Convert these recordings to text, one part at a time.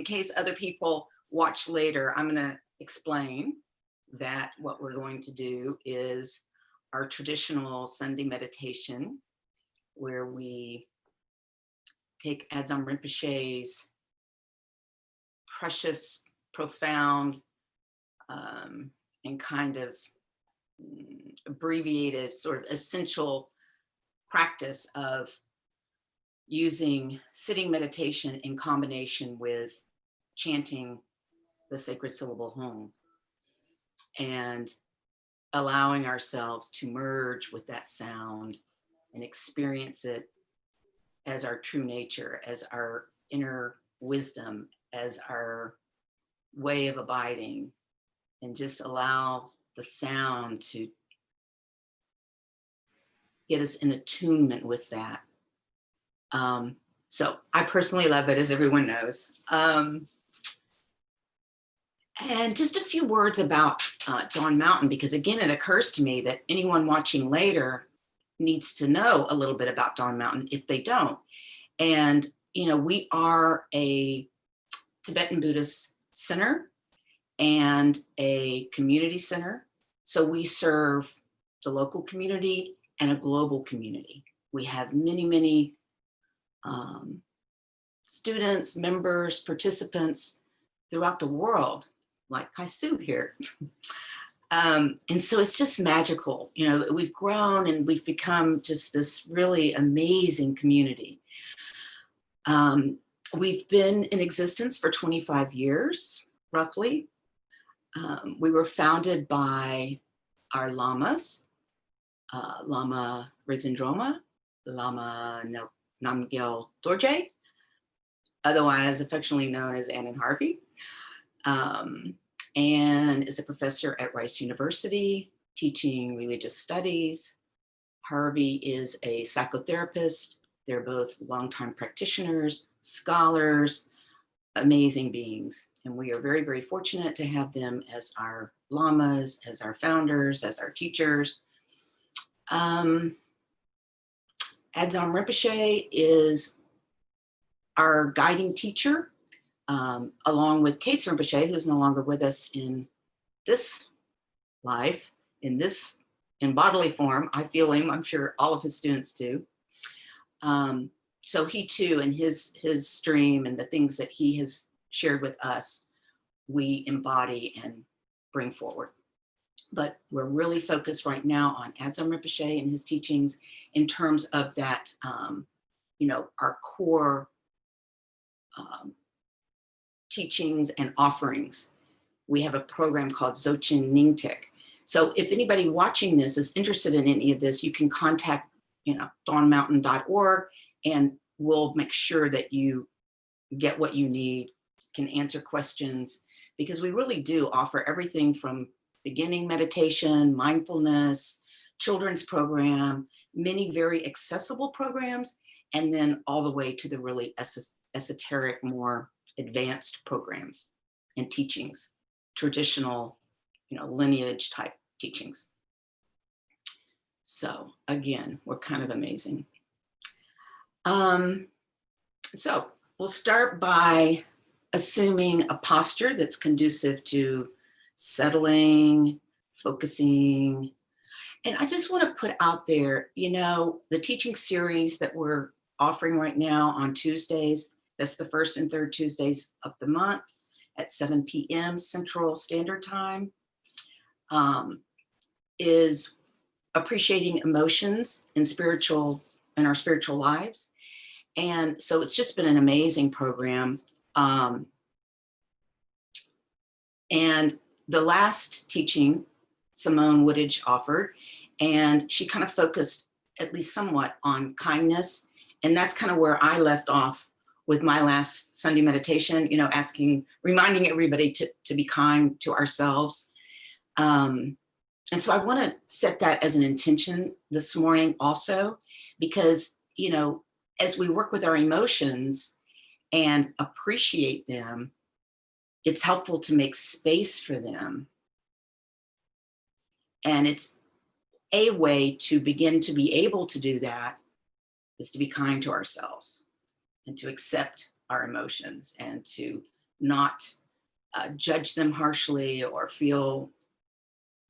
In case other people watch later, I'm going to explain that what we're going to do is our traditional Sunday meditation, where we take Adzam Rinpoche's precious, profound, and kind of abbreviated, sort of essential practice of using sitting meditation in combination with chanting the sacred syllable home and allowing ourselves to merge with that sound and experience it as our true nature, as our inner wisdom, as our way of abiding, and just allow the sound to get us in attunement with that. So I personally love it, as everyone knows. And just a few words about Dawn Mountain, because again, it occurs to me that anyone watching later needs to know a little bit about Dawn Mountain if they don't. And, you know, we are a Tibetan Buddhist center and a community center. So we serve the local community and a global community. We have many, many students, members, participants throughout the world, like Kaisu here. And so it's just magical. You know, we've grown and we've become just this really amazing community. We've been in existence for 25 years, roughly. We were founded by our Lamas, Llama Rizindroma, Llama Namgyal Dorje, otherwise affectionately known as Ann and Harvey, and is a professor at Rice University, teaching religious studies. Harvey is a psychotherapist. They're both longtime practitioners, scholars, amazing beings. And we are very, very fortunate to have them as our lamas, as our founders, as our teachers. Adzam Rinpoche is our guiding teacher, along with Kate Rinpoche, who's no longer with us in this life, in bodily form. I feel him, I'm sure all of his students do. So he too, and his stream and the things that he has shared with us, we embody and bring forward. But we're really focused right now on Adzam Rinpoche and his teachings in terms of that, you know, our core teachings and offerings. We have a program called Dzogchen Nyingtik. So if anybody watching this is interested in any of this, you can contact, you know, dawnmountain.org, and we'll make sure that you get what you need, can answer questions, because we really do offer everything from beginning meditation, mindfulness, children's program, many very accessible programs, and then all the way to the really esoteric, more advanced programs and teachings, traditional, you know, lineage type teachings. So again, we're kind of amazing. So we'll start by assuming a posture that's conducive to settling, focusing. And I just want to put out there, you know, the teaching series that we're offering right now on Tuesdays, that's the first and third Tuesdays of the month at 7 p.m. Central Standard Time, is appreciating emotions in our spiritual lives. And so it's just been an amazing program. And the last teaching Simone Woodage offered, and she kind of focused at least somewhat on kindness. And that's kind of where I left off with my last Sunday meditation, you know, reminding everybody to be kind to ourselves. And so I want to set that as an intention this morning also, because, you know, as we work with our emotions and appreciate them, it's helpful to make space for them. And it's a way to begin to be able to do that is to be kind to ourselves and to accept our emotions and to not judge them harshly or feel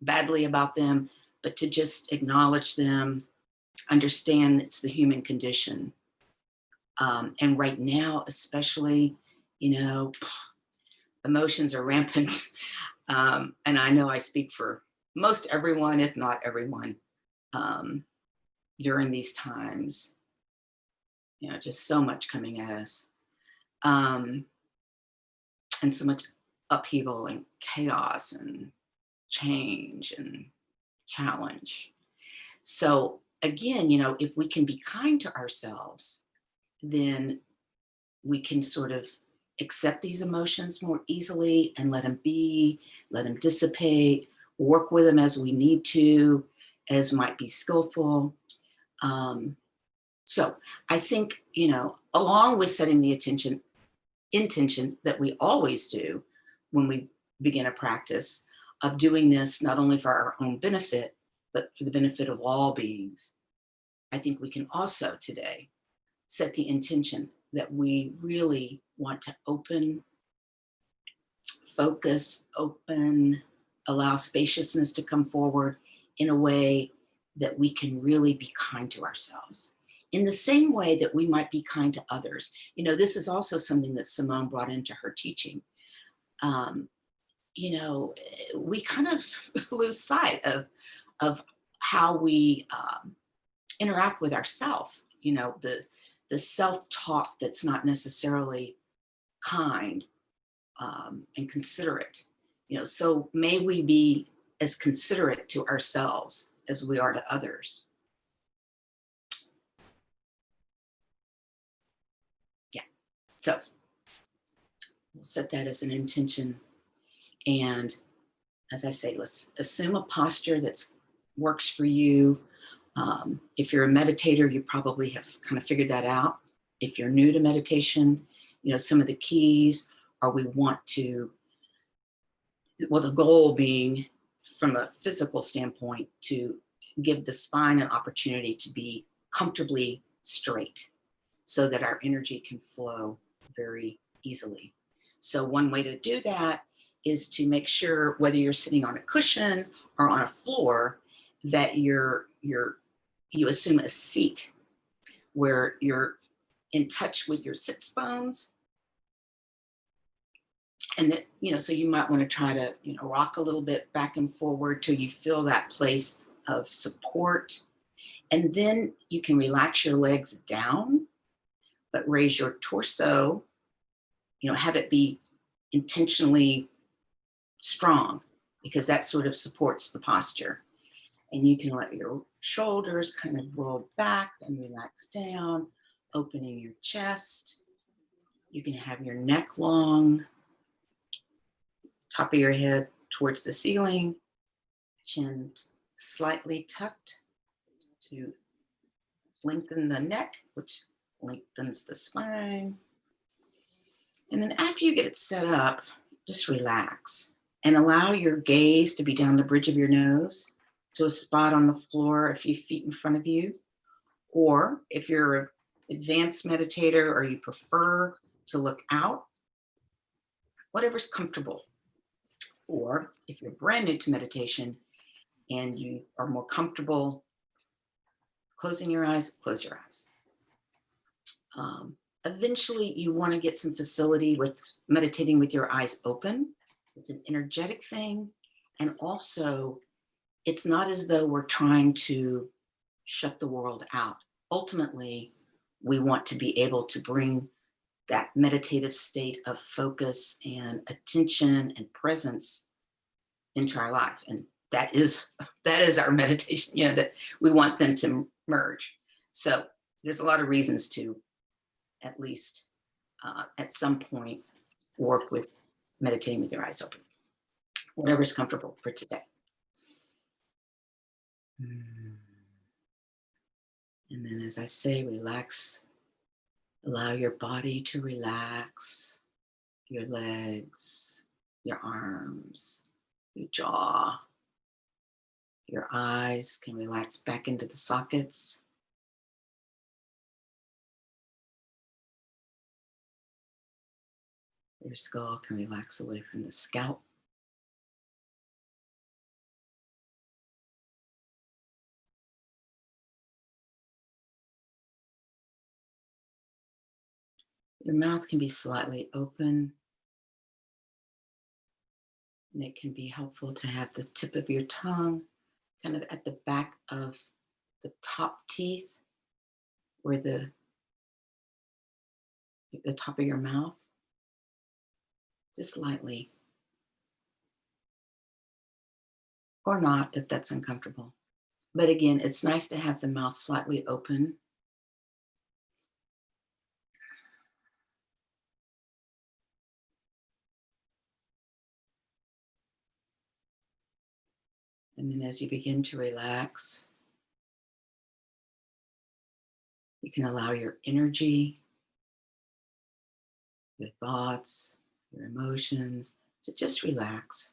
badly about them, but to just acknowledge them, understand it's the human condition. And right now, especially, you know, emotions are rampant. And I know I speak for most everyone, if not everyone, during these times. You know, just so much coming at us. And so much upheaval and chaos and change and challenge. So again, you know, if we can be kind to ourselves, then we can sort of accept these emotions more easily and let them be, let them dissipate, work with them as we need to, as might be skillful. So I think, you know, along with setting the intention that we always do when we begin a practice of doing this, not only for our own benefit, but for the benefit of all beings, I think we can also today set the intention that we really want to open, focus, open, allow spaciousness to come forward in a way that we can really be kind to ourselves. In the same way that we might be kind to others. You know, this is also something that Simone brought into her teaching. You know, we kind of lose sight of how we interact with ourselves. You know, the self-talk that's not necessarily kind and considerate. You know, so may we be as considerate to ourselves as we are to others. Yeah. So we'll set that as an intention. And as I say, let's assume a posture that works for you. If you're a meditator, you probably have kind of figured that out. If you're new to meditation, you know, some of the keys are we want to, well, the goal being from a physical standpoint to give the spine an opportunity to be comfortably straight so that our energy can flow very easily. So one way to do that is to make sure whether you're sitting on a cushion or on a floor that you assume a seat where you're in touch with your sits bones. And that, you know, so you might want to try to, you know, rock a little bit back and forward till you feel that place of support. And then you can relax your legs down, but raise your torso, you know, have it be intentionally strong because that sort of supports the posture. And you can let your shoulders kind of roll back and relax down, opening your chest. You can have your neck long, top of your head towards the ceiling, chin slightly tucked to lengthen the neck, which lengthens the spine. And then after you get it set up, just relax and allow your gaze to be down the bridge of your nose to a spot on the floor a few feet in front of you. Or if you're an advanced meditator or you prefer to look out, whatever's comfortable. Or if you're brand new to meditation and you are more comfortable closing your eyes, close your eyes. Eventually, you want to get some facility with meditating with your eyes open. It's an energetic thing. And also, it's not as though we're trying to shut the world out. Ultimately, we want to be able to bring that meditative state of focus and attention and presence into our life. And that is our meditation, you know, that we want them to merge. So there's a lot of reasons to at least at some point work with meditating with your eyes open, whatever's comfortable for today. And then as I say, relax, allow your body to relax, your legs, your arms, your jaw, your eyes can relax back into the sockets. Your skull can relax away from the scalp. Your mouth can be slightly open, and it can be helpful to have the tip of your tongue kind of at the back of the top teeth, where the top of your mouth, just lightly, or not if that's uncomfortable. But again, it's nice to have the mouth slightly open. And then as you begin to relax, you can allow your energy, your thoughts, your emotions to just relax.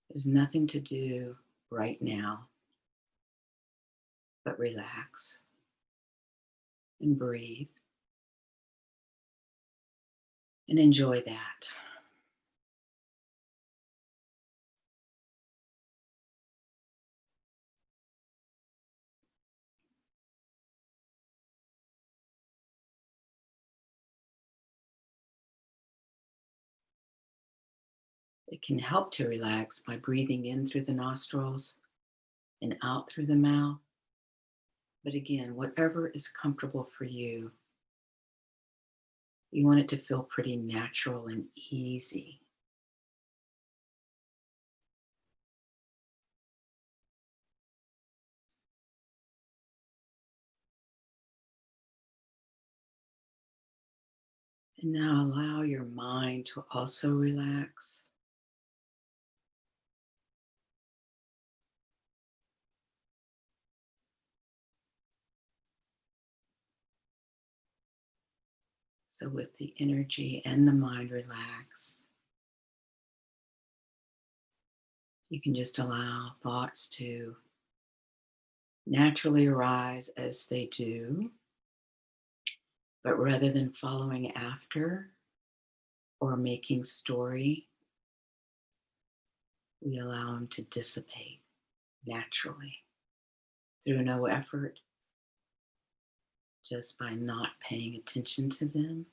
There's nothing to do right now but relax and breathe and enjoy that. It can help to relax by breathing in through the nostrils and out through the mouth. But again, whatever is comfortable for you, you want it to feel pretty natural and easy. And now allow your mind to also relax. So, with the energy and the mind relaxed, you can just allow thoughts to naturally arise as they do, but rather than following after or making story, we allow them to dissipate naturally through no effort, just by not paying attention to them.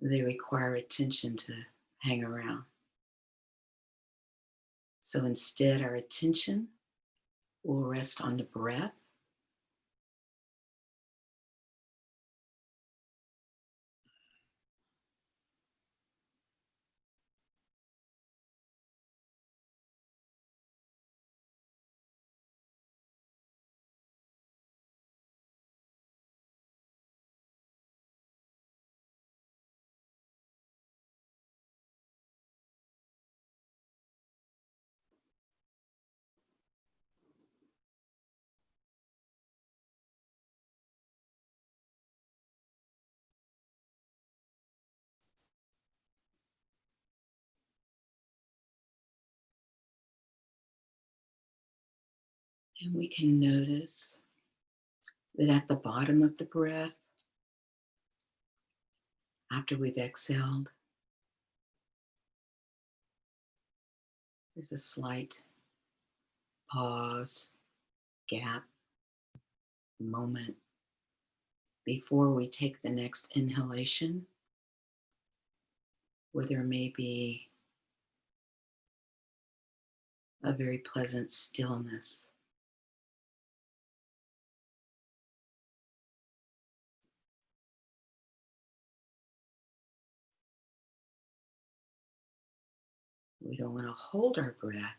They require attention to hang around. So instead, our attention will rest on the breath. And we can notice that at the bottom of the breath, after we've exhaled, there's a slight pause, gap, moment before we take the next inhalation, where there may be a very pleasant stillness. We don't want to hold our breath,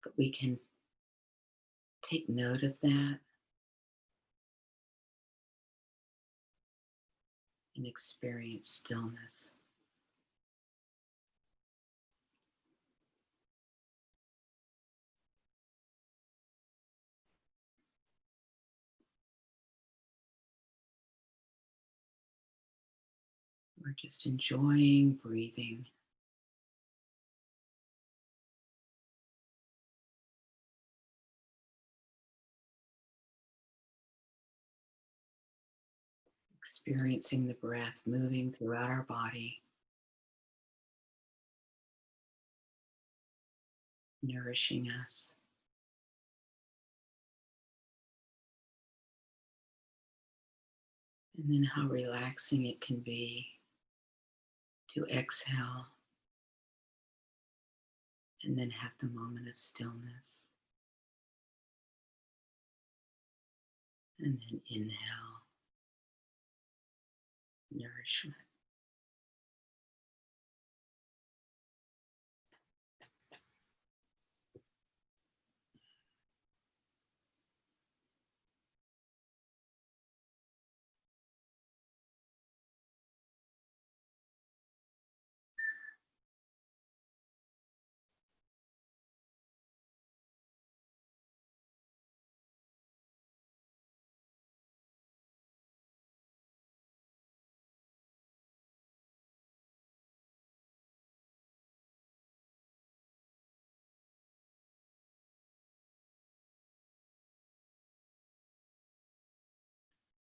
but we can take note of that and experience stillness. We're just enjoying breathing experiencing the breath moving throughout our body, nourishing us. And then how relaxing it can be to exhale and then have the moment of stillness. And then inhale, nourishment.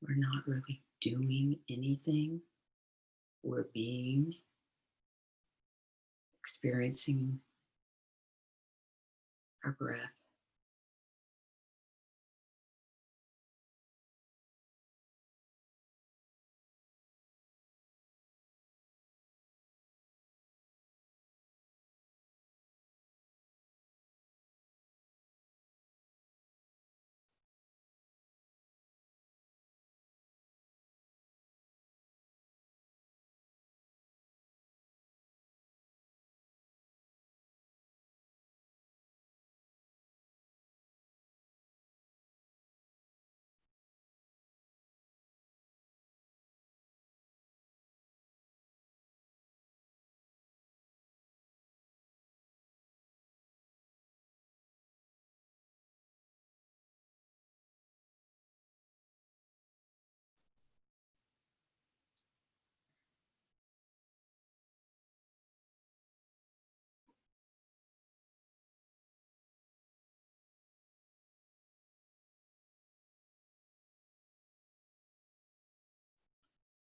We're not really doing anything. We're being, experiencing our breath.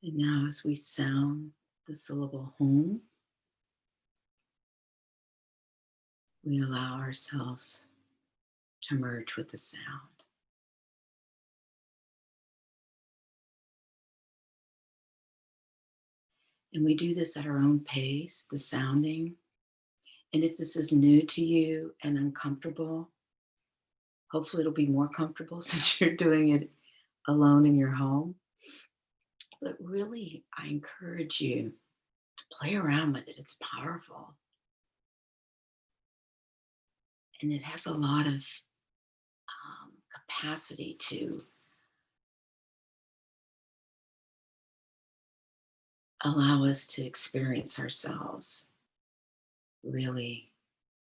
And now, as we sound the syllable home, we allow ourselves to merge with the sound. And we do this at our own pace, the sounding. And if this is new to you and uncomfortable, hopefully it'll be more comfortable since you're doing it alone in your home. But really, I encourage you to play around with it. It's powerful. And it has a lot of capacity to allow us to experience ourselves really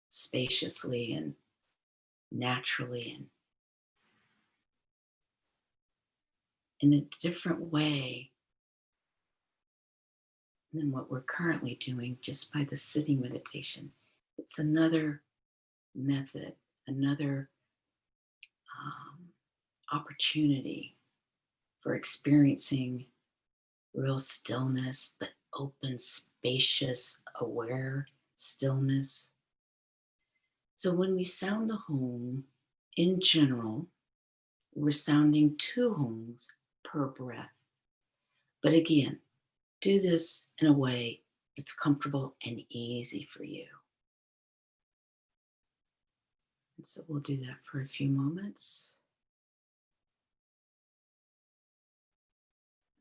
spaciously and naturally and in a different way than what we're currently doing just by the sitting meditation. It's another method, another opportunity for experiencing real stillness, but open, spacious, aware stillness. So when we sound the home, in general, we're sounding 2 homes per breath. But again, do this in a way that's comfortable and easy for you. And so we'll do that for a few moments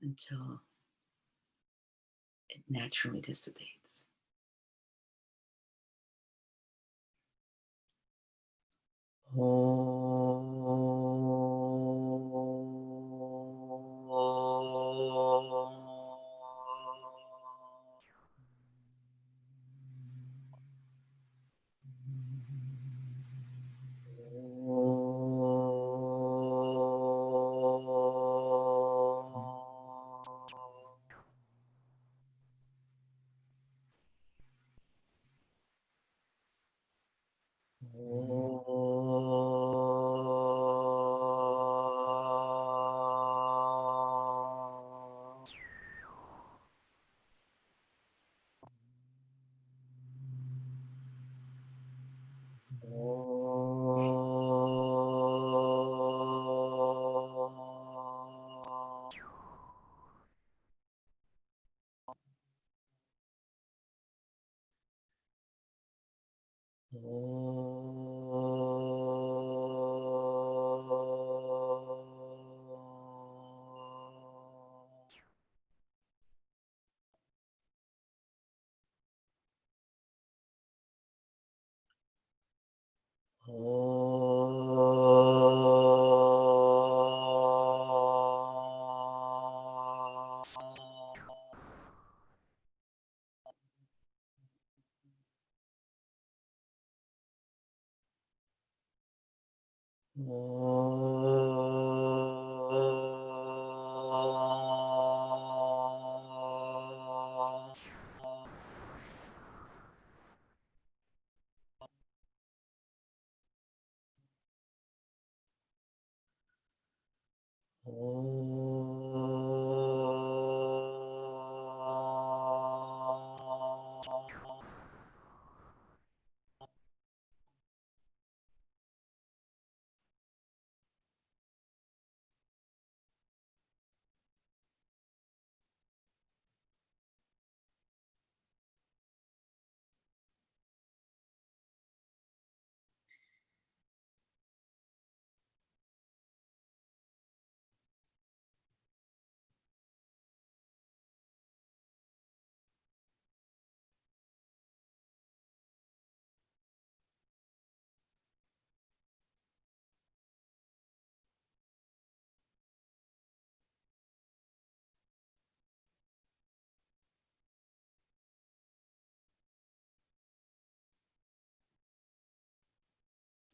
until it naturally dissipates.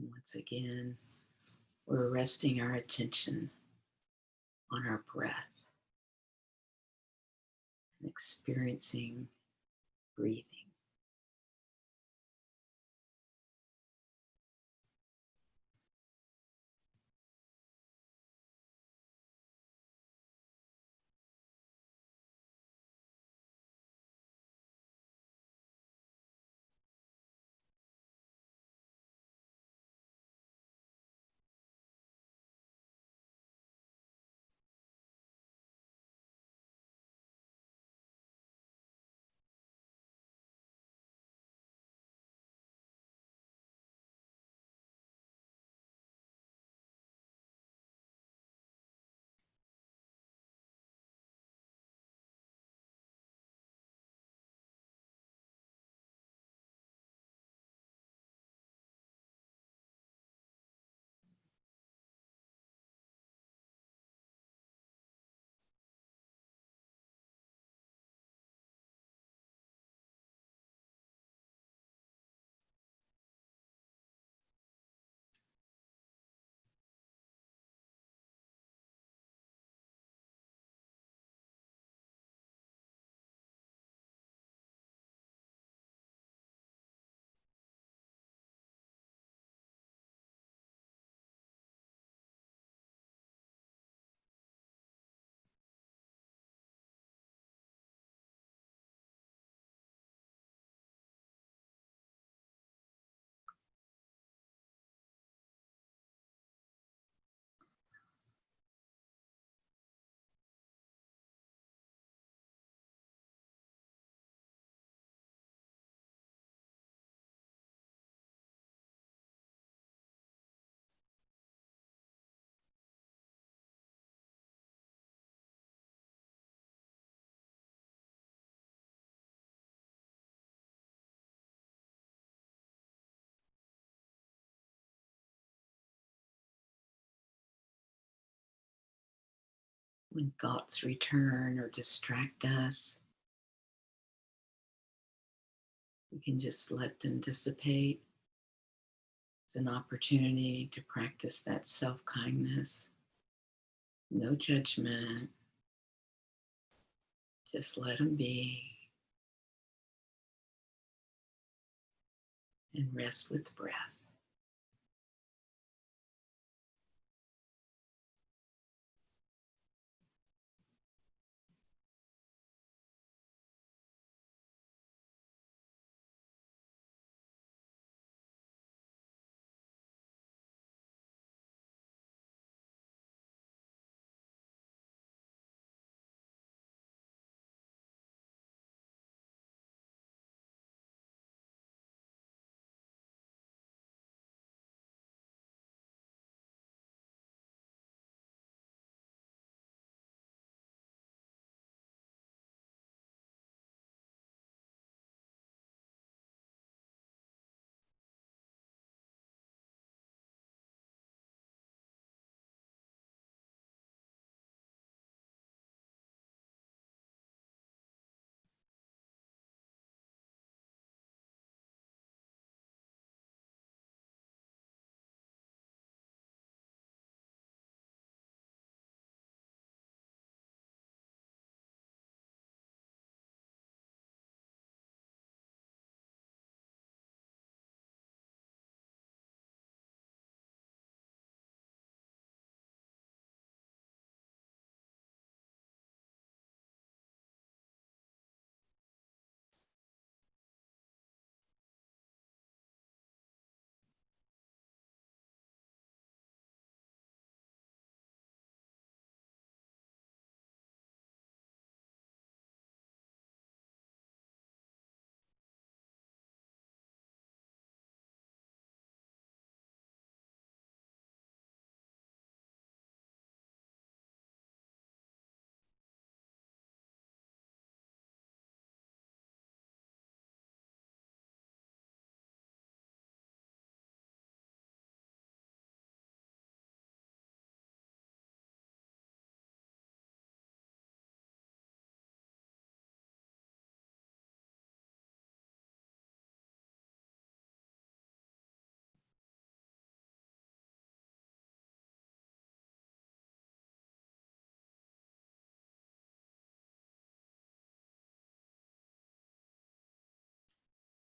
Once again, we're resting our attention on our breath and experiencing breathing. When thoughts return or distract us, we can just let them dissipate. It's an opportunity to practice that self-kindness. No judgment. Just let them be and rest with the breath.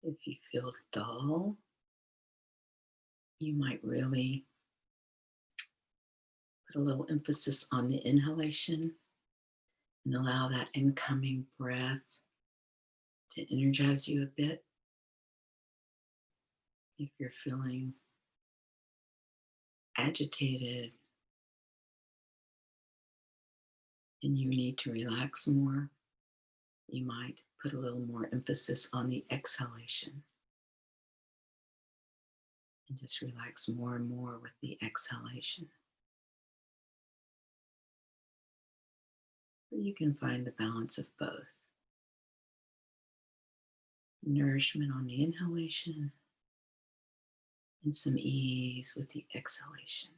If you feel dull, you might really put a little emphasis on the inhalation and allow that incoming breath to energize you a bit. If you're feeling agitated and you need to relax more, you might put a little more emphasis on the exhalation and just relax more and more with the exhalation. Or you can find the balance of both. Nourishment on the inhalation and some ease with the exhalation.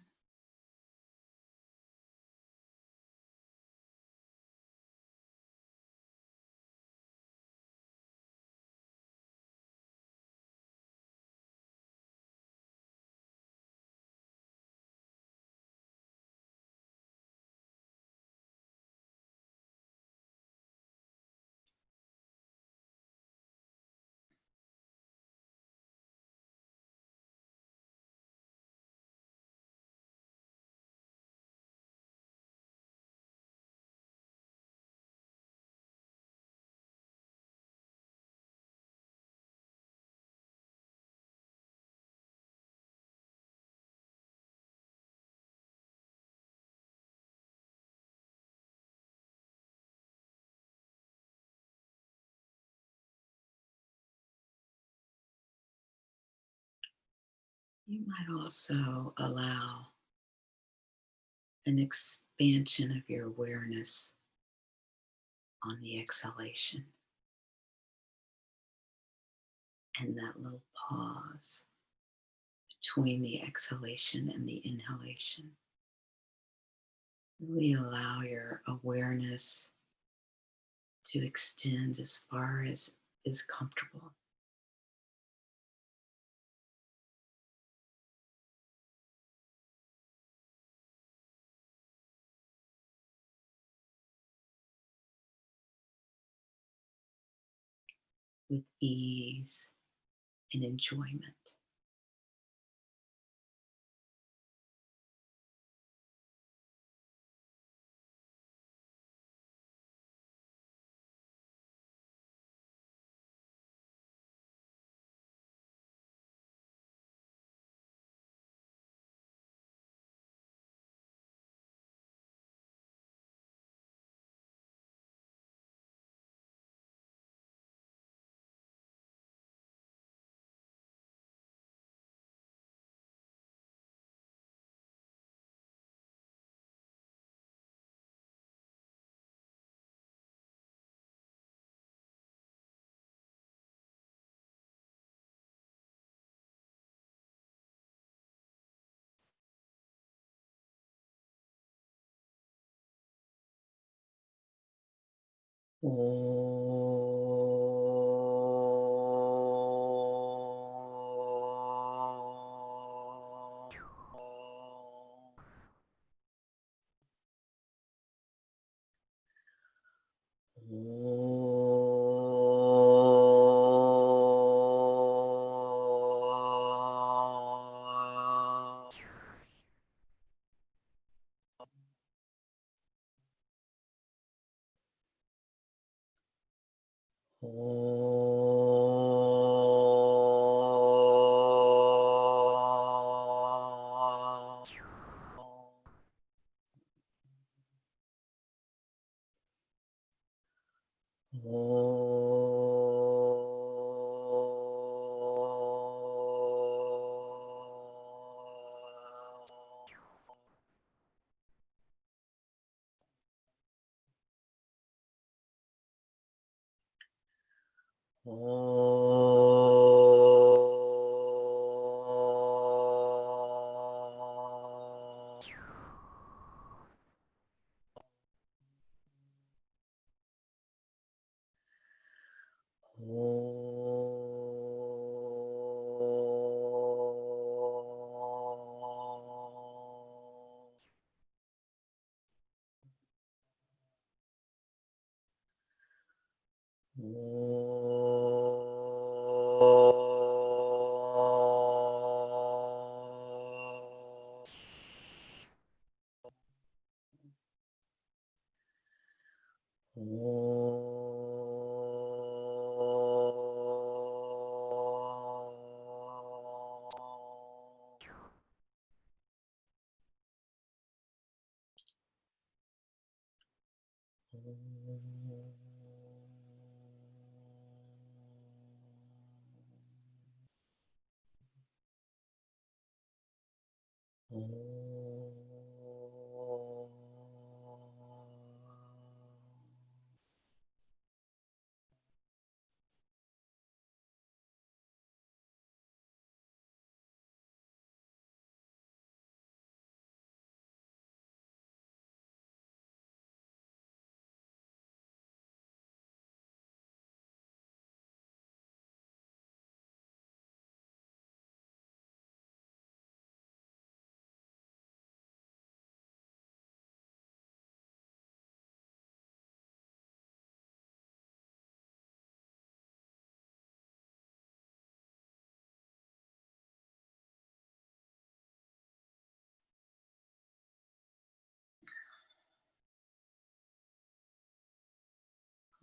You might also allow an expansion of your awareness on the exhalation and that little pause between the exhalation and the inhalation. Really allow your awareness to extend as far as is comfortable. With ease and enjoyment.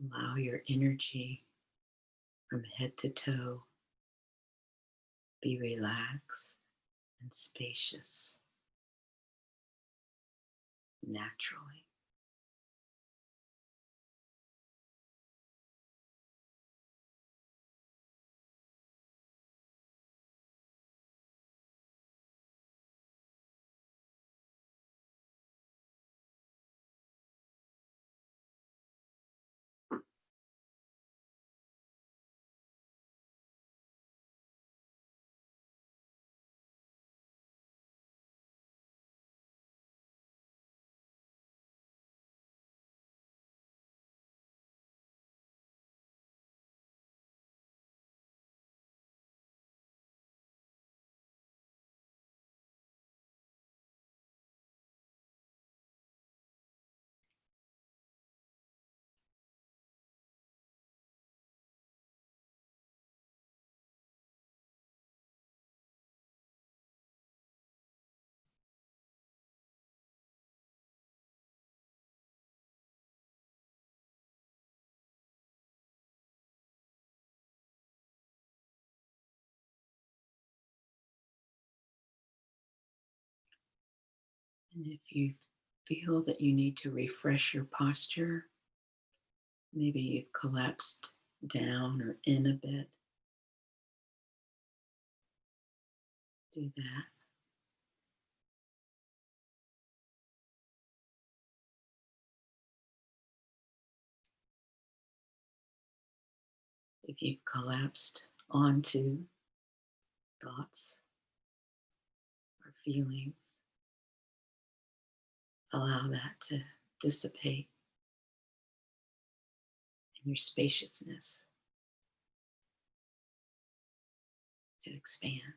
Allow your energy from head to toe be relaxed and spacious naturally. And if you feel that you need to refresh your posture, maybe you've collapsed down or in a bit, do that. If you've collapsed onto thoughts or feelings, allow that to dissipate and your spaciousness to expand.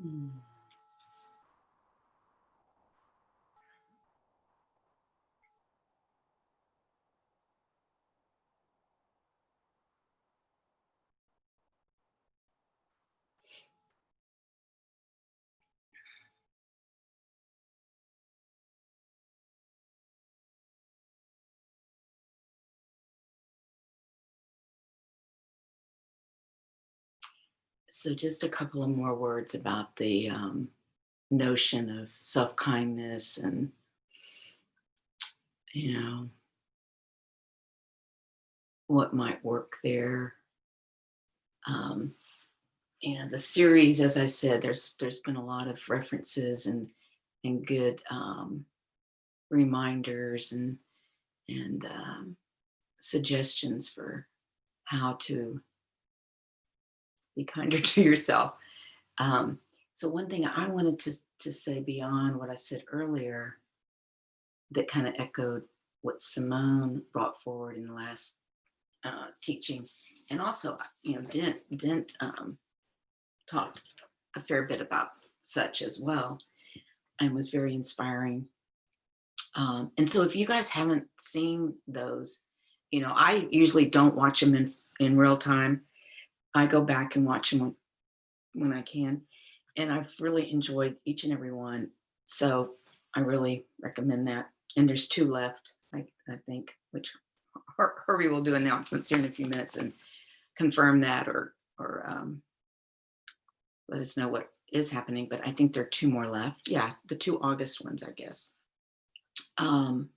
Mm. So just a couple of more words about the notion of self-kindness and, you know, what might work there. Um, the series, as I said, there's been a lot of references and good reminders and suggestions for how to be kinder to yourself. Um, so one thing I wanted to say beyond what I said earlier that kind of echoed what Simone brought forward in the last teaching, and also, Dent talked a fair bit about such as well, and was very inspiring. And so, if you guys haven't seen those, I usually don't watch them in real time. I go back and watch them when I can, and I've really enjoyed each and every one. So I really recommend that. And there's two left, I think, which Herbie will do announcements here in a few minutes and confirm that or let us know what is happening. But I think there are two more left. Yeah, the two August ones, I guess. Um,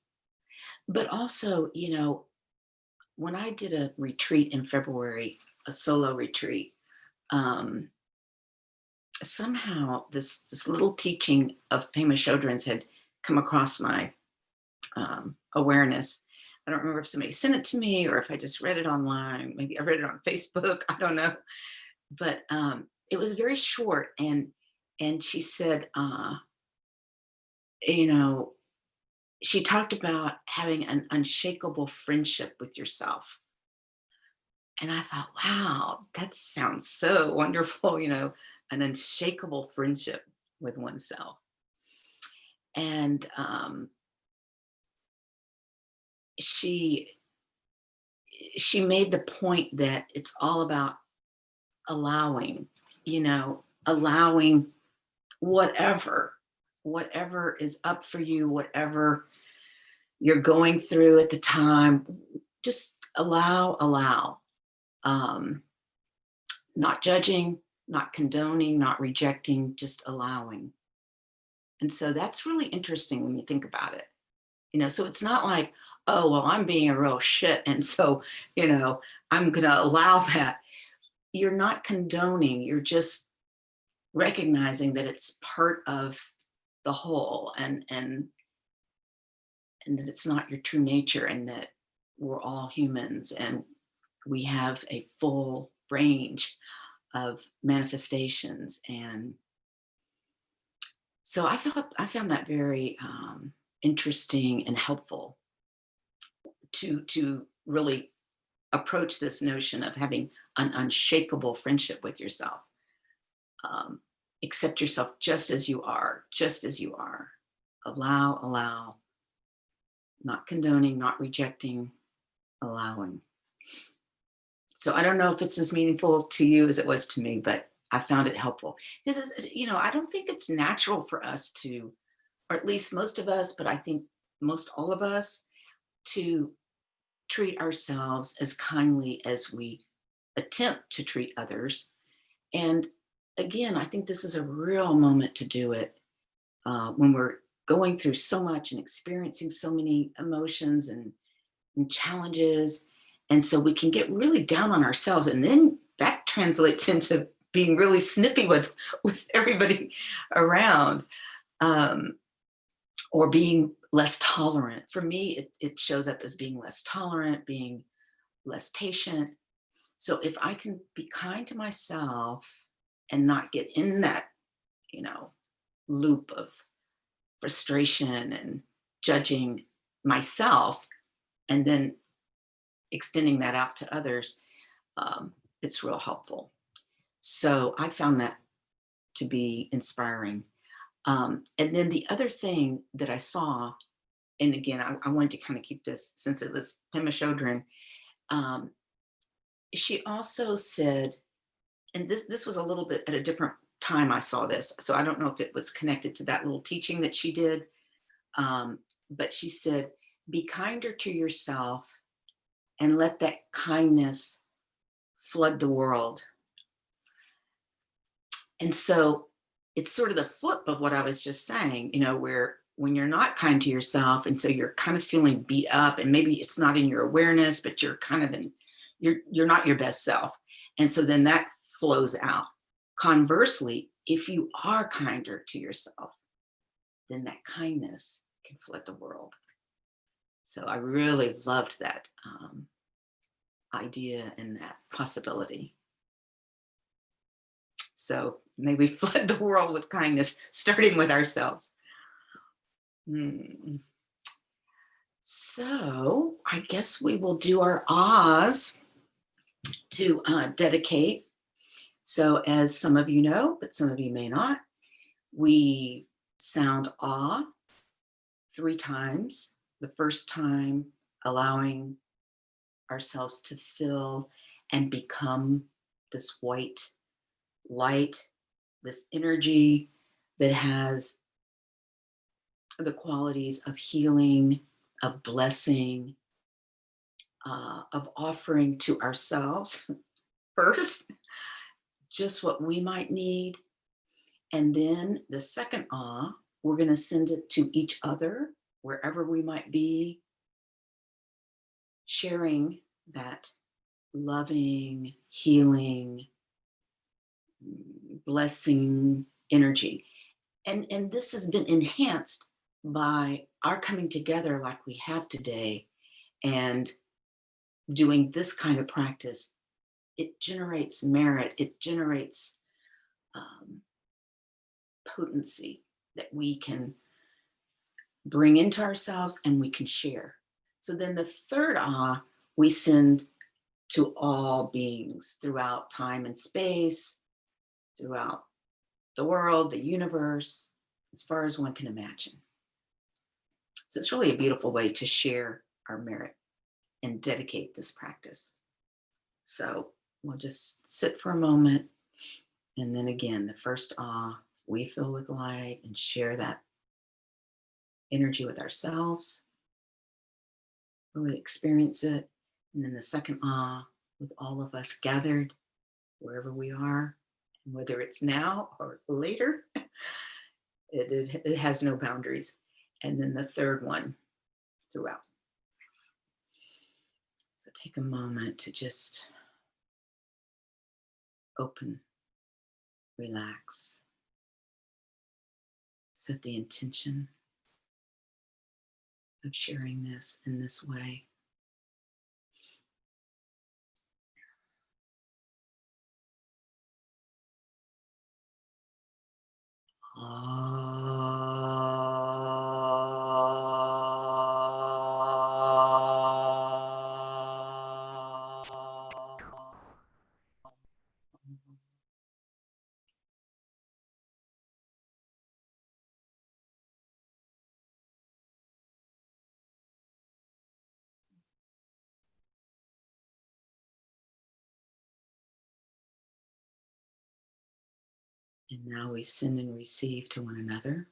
but also, when I did a retreat in February, a solo retreat, um, somehow this little teaching of Pema Chodron's had come across my awareness. I don't remember if somebody sent it to me or if I just read it online. Maybe I read it on Facebook. I don't know, but it was very short, and she said, you know, she talked about having an unshakable friendship with yourself. And I thought, wow, that sounds so wonderful, an unshakable friendship with oneself. And she she made the point that it's all about allowing, allowing whatever whatever is up for you, whatever you're going through at the time, just allow. Um, Not judging, not condoning, not rejecting, just allowing. And so that's really interesting when you think about it. So it's not like, oh, well, I'm being a real shit. And so, I'm going to allow that. You're not condoning, you're just recognizing that it's part of the whole and that it's not your true nature and that we're all humans and we have a full range of manifestations. And so I found that very interesting and helpful to really approach this notion of having an unshakable friendship with yourself. Um, accept yourself just as you are, just as you are. Allow, not condoning, not rejecting, allowing. So I don't know if it's as meaningful to you as it was to me, but I found it helpful because, I don't think it's natural for us to, or at least most of us, but I think most all of us, to treat ourselves as kindly as we attempt to treat others. And again, I think this is a real moment to do it when we're going through so much and experiencing so many emotions and challenges. And so we can get really down on ourselves. And then that translates into being really snippy with everybody around, or being less tolerant. For me, it shows up as being less tolerant, being less patient. So if I can be kind to myself and not get in that, loop of frustration and judging myself, and then extending that out to others, it's real helpful. So I found that to be inspiring. And then the other thing that I saw, and again, I wanted to kind of keep this since it was Pema Chodron. Um, she also said, and this was a little bit at a different time I saw this, so I don't know if it was connected to that little teaching that she did. But she said, be kinder to yourself and let that kindness flood the world. And so it's sort of the flip of what I was just saying, where when you're not kind to yourself, and so you're kind of feeling beat up, and maybe it's not in your awareness, but you're kind of you're not your best self. And so then that flows out. Conversely, if you are kinder to yourself, then that kindness can flood the world. So I really loved that idea and that possibility. So may we flood the world with kindness, starting with ourselves. So I guess we will do our ahs to dedicate. So as some of you know, but some of you may not, we sound ah 3 times. The first time, allowing ourselves to fill and become this white light, this energy that has the qualities of healing, of blessing, of offering to ourselves first, just what we might need. And then the second ah, we're going to send it to each other, wherever we might be, sharing that loving, healing, blessing energy. And this has been enhanced by our coming together like we have today and doing this kind of practice. It generates merit, it generates potency that we can bring into ourselves and we can share. So then the third ah, we send to all beings throughout time and space, throughout the world, the universe, as far as one can imagine. So it's really a beautiful way to share our merit and dedicate this practice. So we'll just sit for a moment. And then again, the first ah, we fill with light and share that energy with ourselves. Really experience it. And then the second ah, with all of us gathered wherever we are, and whether it's now or later, it has no boundaries. And then the third one throughout. So take a moment to just open, relax, set the intention of sharing this in this way. And now we send and receive to one another.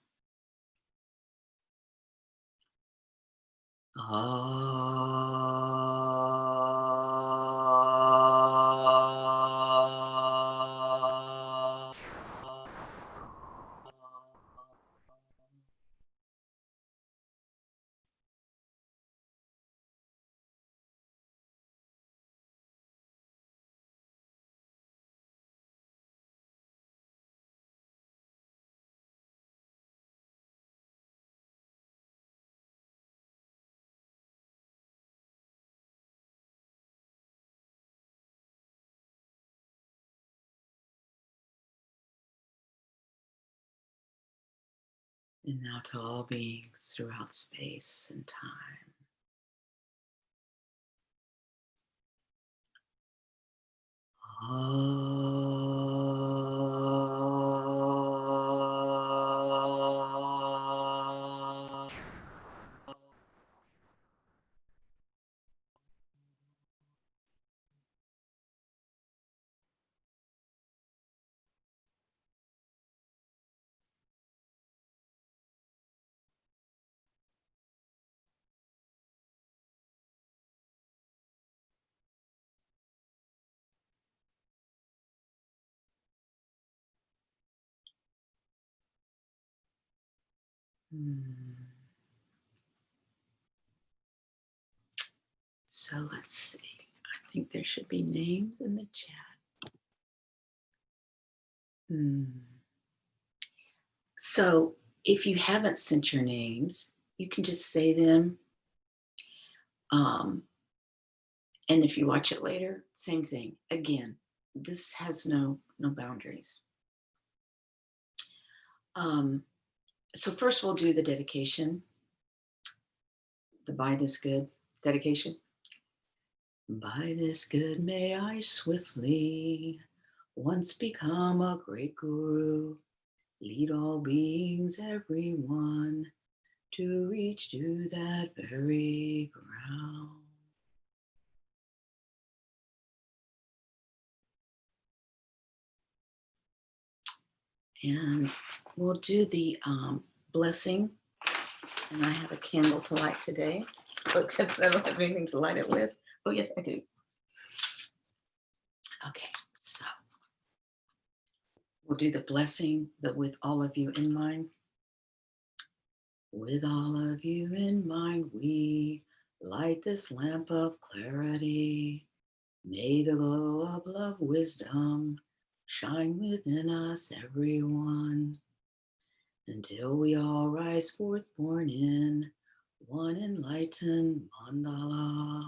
And now to all beings throughout space and time. So let's see. I think there should be names in the chat. So if you haven't sent your names, you can just say them. And if you watch it later, same thing. Again, this has no boundaries. So first we'll do the dedication, the by this good dedication. By this good may I swiftly once become a great guru, lead all beings, everyone, to reach to that very ground. And we'll do the blessing. And I have a candle to light today, except I don't have anything to light it with. Oh, yes, I do. Okay, so we'll do the blessing with all of you in mind. With all of you in mind, we light this lamp of clarity. May the glow of love, wisdom shine within us, everyone, until we all rise forth born in one enlightened mandala.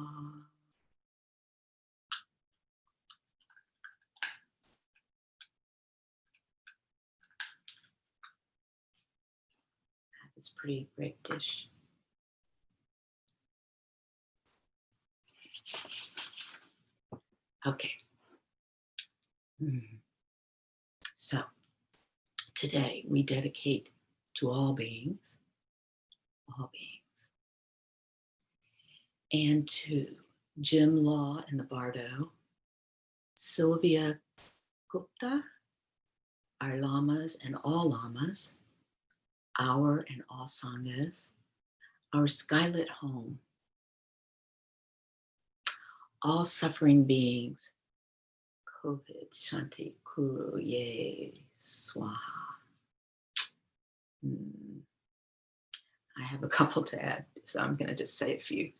This pretty red dish. Okay. So today we dedicate to all beings, and to Jim Law in the Bardo, Sylvia Gupta, our Llamas and all Llamas, our and all Sanghas, our skylit home, all suffering beings, COVID, Shanti, Kuru, Ye, Swaha. I have a couple to add, so I'm going to just say a few.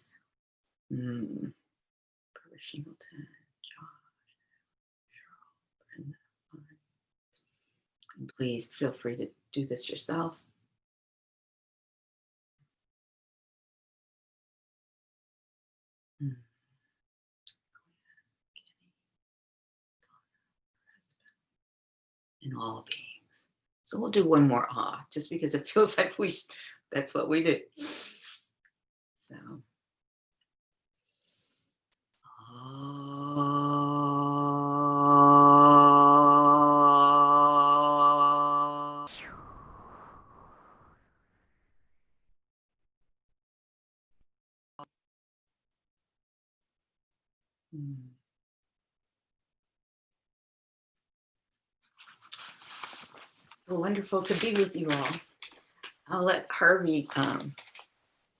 Shingleton, Josh, and please feel free to do this yourself. In all beings. So we'll do one more just because it feels like that's what we do. So. So wonderful to be with you all. I'll let Harvey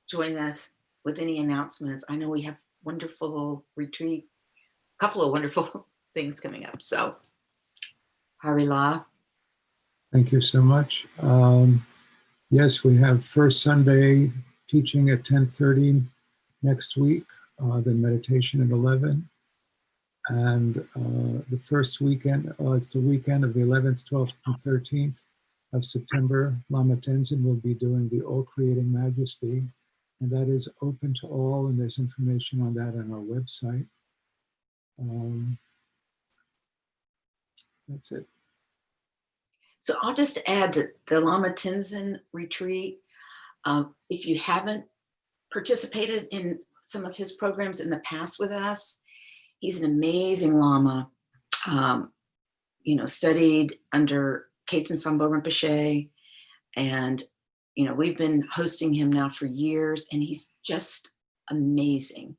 join us with any announcements. I know we have wonderful retreat, a couple of wonderful things coming up. So, Harvey La. Thank you so much. Yes, we have first Sunday teaching at 10:30 next week, then meditation at 11. And the first weekend, it's the weekend of the 11th, 12th, and 13th of September. Llama Tenzin will be doing the All Creating Majesty, and that is open to all, and there's information on that on our website. That's it. So I'll just add that the Llama Tenzin retreat, if you haven't participated in some of his programs in the past with us, he's an amazing Lama, studied under Kaizen Sambo Rinpoche. And, we've been hosting him now for years, and he's just amazing.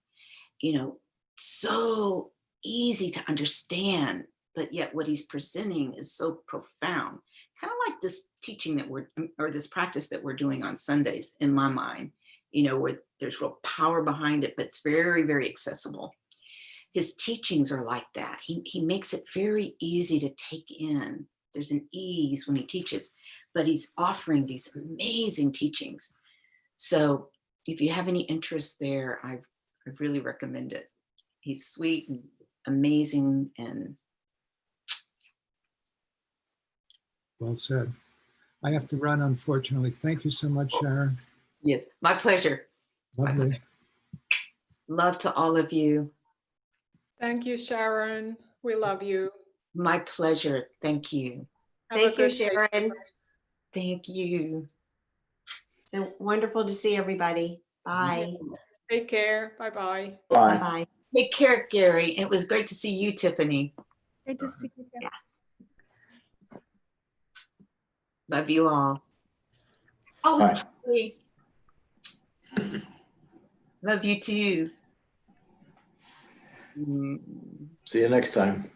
So easy to understand, but yet what he's presenting is so profound. Kind of like this teaching or this practice that we're doing on Sundays, in my mind, where there's real power behind it, but it's very, very accessible. His teachings are like that. He makes it very easy to take in there's an ease when he teaches, but he's offering these amazing teachings. So if you have any interest there, I really recommend it. He's sweet and amazing, and Well said. I have to run, unfortunately. Thank you so much, Sharon. yes, my pleasure. Lovely. Love to all of you. Thank you, Sharon. We love you. My pleasure. Thank you. Have a Thank you, good day. Sharon. Thank you. So wonderful to see everybody. Bye. Take care. Bye-bye. Bye. Bye. Take care, Gary. It was great to see you, Tiffany. Great to see you. Too. Love you all. Oh, Bye. Julie. Love you too. See you next time.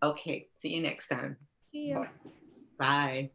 Okay, see you next time. See you. Bye.